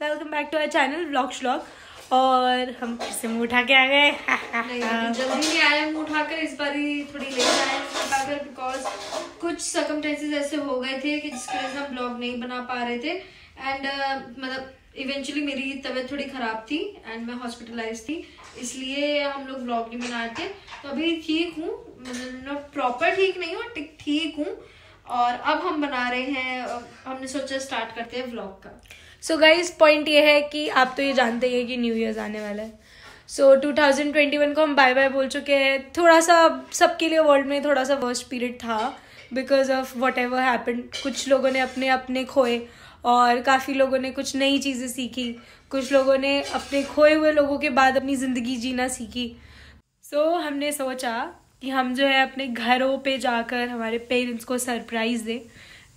Welcome back to our channel vlog. और हम फिर से मुँह उठा के आ गए। नहीं, जल्दी नहीं आए मुँह उठाकर, इस बार थोड़ी लेट आए उठाकर, बिकॉज कुछ सर्कमस्टेंसेस ऐसे हो गए थे कि जिसकी वजह से हम ब्लॉग नहीं बना पा रहे थे। एंड मतलब इवेंचुअली मेरी तबीयत थोड़ी खराब थी एंड मैं हॉस्पिटलाइज थी, इसलिए हम लोग ब्लॉग नहीं बनाए थे। तो अभी ठीक हूँ, मतलब प्रॉपर ठीक नहीं हूँ, ठीक हूँ। और अब हम बना रहे हैं, हमने सोचा स्टार्ट करते हैं व्लॉग का। सो गाइज पॉइंट ये है कि आप तो ये जानते ही हैं कि न्यू ईयर्स आने वाला है। सो 2021 को हम बाय बाय बोल चुके हैं। थोड़ा सा सबके लिए वर्ल्ड में थोड़ा सा वर्स्ट पीरियड था because of what ever happened. कुछ लोगों ने अपने अपने खोए और काफ़ी लोगों ने कुछ नई चीज़ें सीखी, कुछ लोगों ने अपने खोए हुए लोगों के बाद अपनी ज़िंदगी जीना सीखी। सो हमने सोचा कि हम जो है अपने घरों पे जाकर हमारे पेरेंट्स को सरप्राइज़ दें,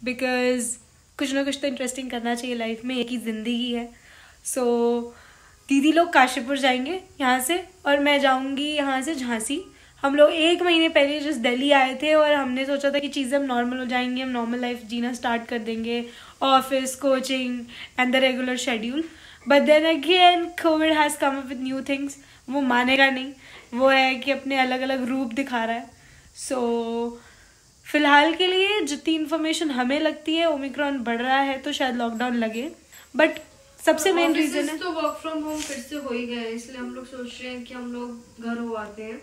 बिकॉज कुछ ना कुछ तो इंटरेस्टिंग करना चाहिए लाइफ में, एक ही ज़िंदगी है। सो दीदी लोग काशीपुर जाएंगे यहाँ से और मैं जाऊँगी यहाँ से झांसी। हम लोग 1 महीने पहले जस्ट दिल्ली आए थे और हमने सोचा था कि चीज़ें हम नॉर्मल हो जाएंगी, हम नॉर्मल लाइफ जीना स्टार्ट कर देंगे, office, coaching and the regular schedule. But then again Covid has come up with new things. वो मानेगा नहीं, वो है कि अपने अलग अलग रूप दिखा रहा है। सो फिलहाल के लिए जितनी इन्फॉर्मेशन हमें लगती है ओमिक्रॉन बढ़ रहा है तो शायद लॉकडाउन लगे, बट सबसे मेन रीजन है तो वर्क फ्रॉम होम फिर से हो ही गया है, इसलिए हम लोग सोच रहे हैं कि हम लोग घर हो आते हैं।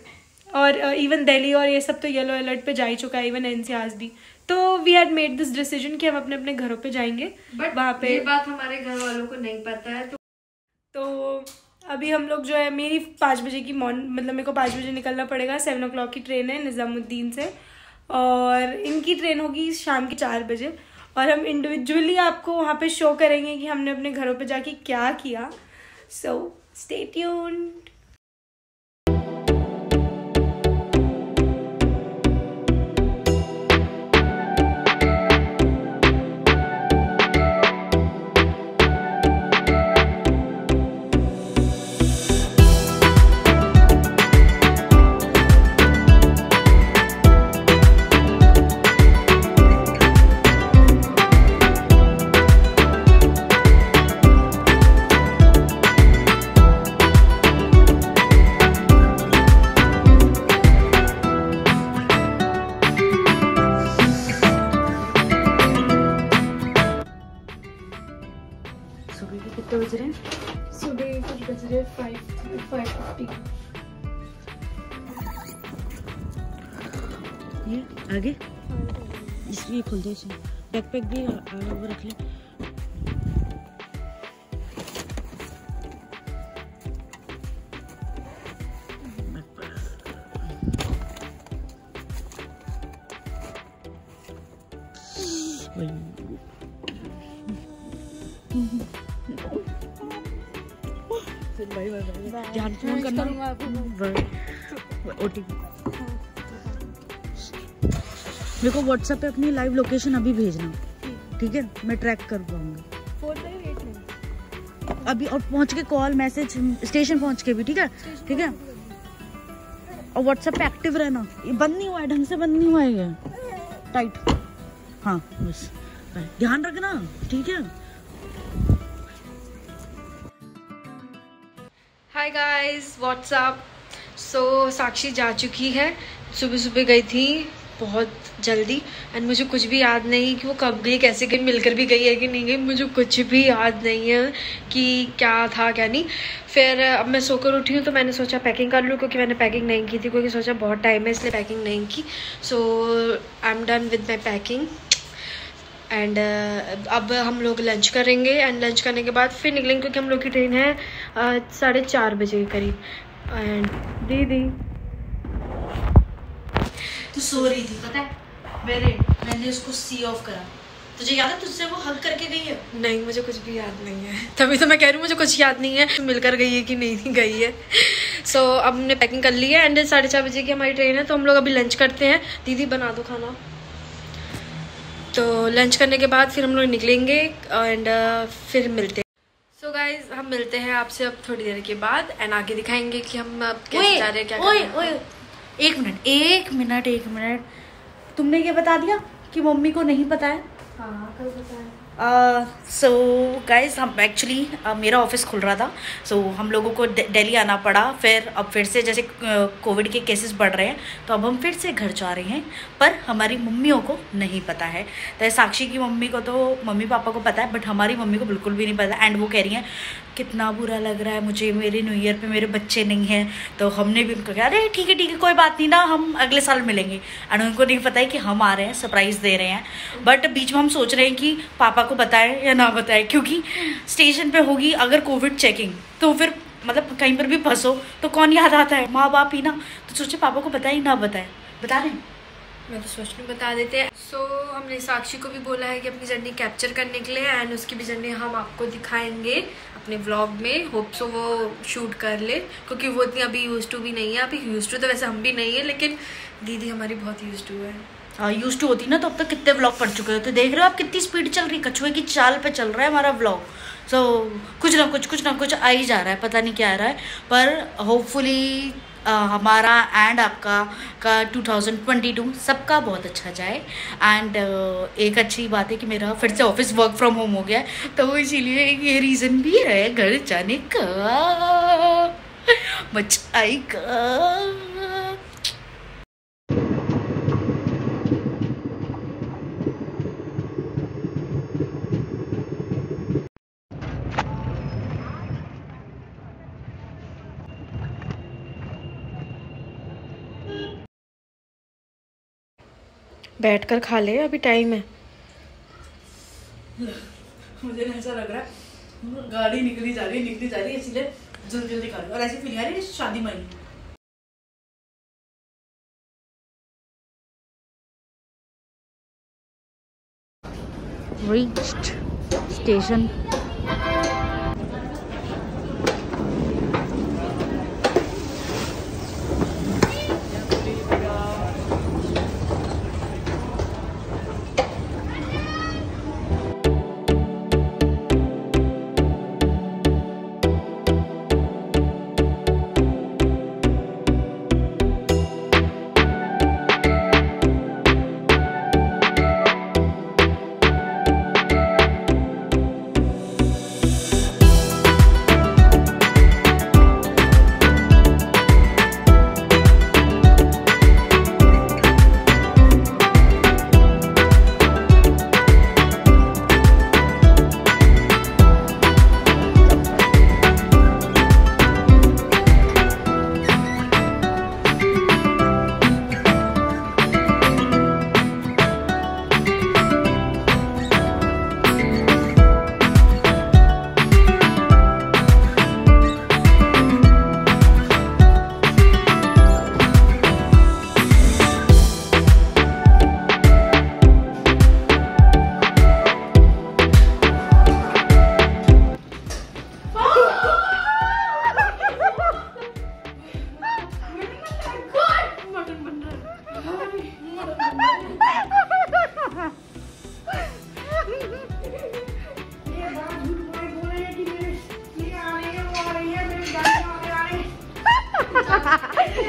और इवन दिल्ली और ये सब तो येलो अलर्ट पे जा ही चुका है, इवन एनसीआर भी। तो we had made this decision कि हम अपने अपने घरों पे जाएंगे, बट वहाँ पे ये बात हमारे घर वालों को नहीं पता है। तो अभी हम लोग जो है, मेरी 5 बजे की मतलब मेरे को 5 बजे निकलना पड़ेगा। 7 o'clock की ट्रेन है निज़ामुद्दीन से और इनकी ट्रेन होगी शाम के 4 बजे। और हम इंडिविजुअली आपको वहाँ पे शो करेंगे कि हमने अपने घरों पे जाके क्या किया। So stay tuned. सुबह के कितने बज रहे हैं? सुबह कुछ बज रहे 5:50। ये आगे इसलिए खोल दो, इसे बैकपैक भी वो रख ले। ध्यान फोन करना, ओटीपी मेरे को व्हाट्सएप पे अपनी लाइव लोकेशन अभी भेजना, ठीक है? मैं ट्रैक कर पाऊंगी 4:08 अभी। और पहुंच के कॉल मैसेज, स्टेशन पहुंच के भी, ठीक है? ठीक है। और व्हाट्सएप पे एक्टिव रहना। ये बंद नहीं हुआ है, ढंग से बंद नहीं हुआ है ये, टाइट। हाँ बस ध्यान रखना, ठीक है? Hi guys, WhatsApp. सो साक्षी जा चुकी है, सुबह सुबह गई थी बहुत जल्दी एंड मुझे कुछ भी याद नहीं कि वो कब गई, कैसे गई, मिलकर भी गई है कि नहीं गई, मुझे कुछ भी याद नहीं है कि क्या था क्या नहीं। फिर अब मैं सोकर उठी हूँ तो मैंने सोचा पैकिंग कर लूँ, क्योंकि मैंने पैकिंग नहीं की थी, क्योंकि सोचा बहुत टाइम है इसलिए पैकिंग नहीं की। So I am done with my packing and अब हम लोग लंच करेंगे एंड लंच करने के बाद फिर निकलेंगे, क्योंकि हम लोग की ट्रेन है 4:30 बजे के करीब। एंड दीदी तू सो रही थी पता है, मैंने उसको सी ऑफ करा। तुझे याद है तुझसे वो हग करके गई है? नहीं, मुझे कुछ भी याद नहीं है, तभी तो मैं कह रही हूँ मुझे कुछ याद नहीं है मिलकर गई है कि नहीं गई है। सो अब हमने पैकिंग कर ली है एंड 4:30 बजे की हमारी ट्रेन है, तो हम लोग अभी लंच करते हैं। दीदी बना दो खाना। तो लंच करने के बाद फिर हम लोग निकलेंगे एंड फिर मिलते हैं। सो गाइज हम मिलते हैं आपसे अब थोड़ी देर के बाद एंड आगे दिखाएंगे कि हम अब कैसे जा रहे हैं, क्या कर रहे हैं। एक मिनट तुमने ये बता दिया कि मम्मी को नहीं पता है? हाँ कल बताया। सो गाइज हम एक्चुअली मेरा ऑफिस खुल रहा था, सो हम लोगों को दिल्ली आना पड़ा। फिर से जैसे कोविड के केसेस बढ़ रहे हैं तो अब हम फिर से घर जा रहे हैं, पर हमारी मम्मियों को नहीं पता है। तो साक्षी की मम्मी को तो मम्मी पापा को पता है, बट हमारी मम्मी को बिल्कुल भी नहीं पता। एंड वो कह रही हैं कितना बुरा लग रहा है मुझे, मेरे न्यू ईयर पे मेरे बच्चे नहीं हैं। तो हमने भी उनको कहा अरे ठीक है कोई बात नहीं ना, हम अगले साल मिलेंगे। एंड उनको नहीं पता है कि हम आ रहे हैं, सरप्राइज़ दे रहे हैं। बट बीच में हम सोच रहे हैं कि पापा को बताएं या ना बताएं, क्योंकि स्टेशन पे होगी अगर कोविड चेकिंग, तो फिर मतलब कहीं पर भी फंसो तो कौन याद आता है, माँ बाप ही ना। तो सोचे पापा को बताएं ना बताएं, बता दें। मैं तो सोच में बता देते हैं। सो हमने साक्षी को भी बोला है कि अपनी जर्नी कैप्चर करने के लिए, एंड उसकी भी जर्नी हम आपको दिखाएंगे अपने व्लॉग में। होप सो वो शूट कर ले, क्योंकि वो इतनी अभी यूज टू भी नहीं है। अभी यूज टू तो वैसे हम भी नहीं है, लेकिन दीदी हमारी बहुत यूज टू है। यूज टू होती ना तो अब तक कितने व्लॉग पढ़ चुके हो। तो देख रहे हो आप कितनी स्पीड चल रही, कछुए की चाल पे चल रहा है हमारा व्लॉग। सो कुछ ना कुछ आ ही जा रहा है, पता नहीं क्या आ रहा है, पर होपफुली हमारा एंड आपका का 2022 सबका बहुत अच्छा जाए। एंड एक अच्छी बात है कि मेरा फिर से ऑफिस वर्क फ्रॉम होम हो गया है, तो इसीलिए ये रीज़न भी है घर जाने का, मजा आएगा। बैठकर खा ले, अभी टाइम है। मुझे ऐसा लग रहा है गाड़ी निकली जा रही है, इसीलिए जल्दी खा रही हूँ। और ऐसी फीलिंग आ रही है शादी में reached station.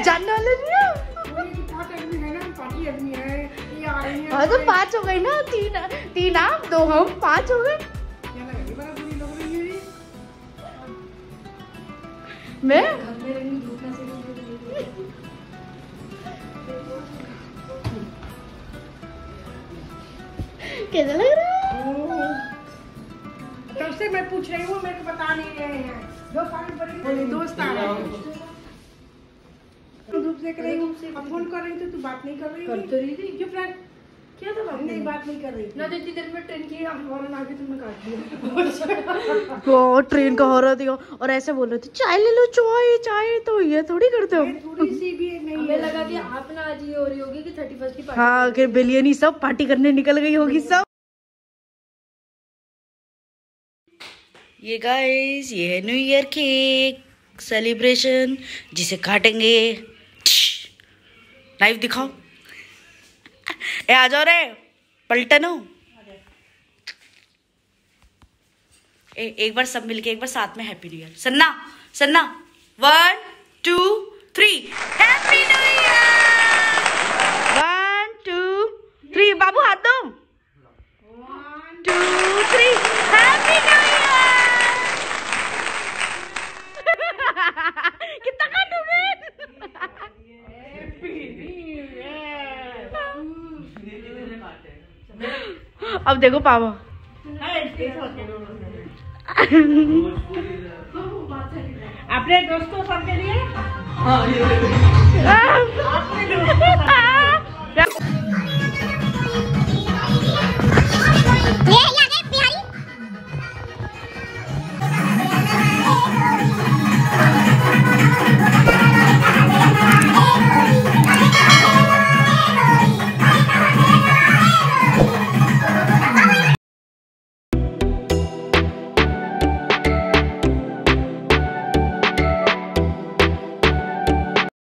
जानने वाले नहीं है। हाँ तो 5 हो गई ना, 3 आप 2 हम 5 हो गए। मैं कैसा लग रहा है? तब से मैं पूछ रही हूँ, मेरे को बता नहीं रहे हैं। दोस्त आ रहे हैं, धूप सेक रही हूँ, अब फोन कर रही थी तो बात नहीं कर रही कर तो रही थी। क्यों फ्रेंड? क्या था बात नहीं, बात नहीं कर रही थी ना। तो इतनी देर में ट्रेन की हॉर्न आ गई, तुमने काट दिया। वो ट्रेन का हो रहा था और ऐसे बोल रहे थे चाय ले लो, चाय तो ये थोड़ी करते हो। थोड़ी सी भी नहीं हमें लगा कि आप ना आज ये हो रही होगी कि 31st की पार्टी। हाँ कि बिलियनी सब पार्टी करने निकल गई होगी सब। ये गाइस, ये है न्यू ईयर केक सेलिब्रेशन, जिसे काटेंगे। लाइव दिखाओ। ए आ जाओ रे पलटनो। एक बार सब मिलके एक बार साथ में हैप्पी न्यू ईयर। सन्ना 1 2 3 हैप्पी न्यू ईयर। 1 2 3 बाबू हाथ दो। 1 2 3 अब देखो पावा। अपने दोस्तों सबके लिए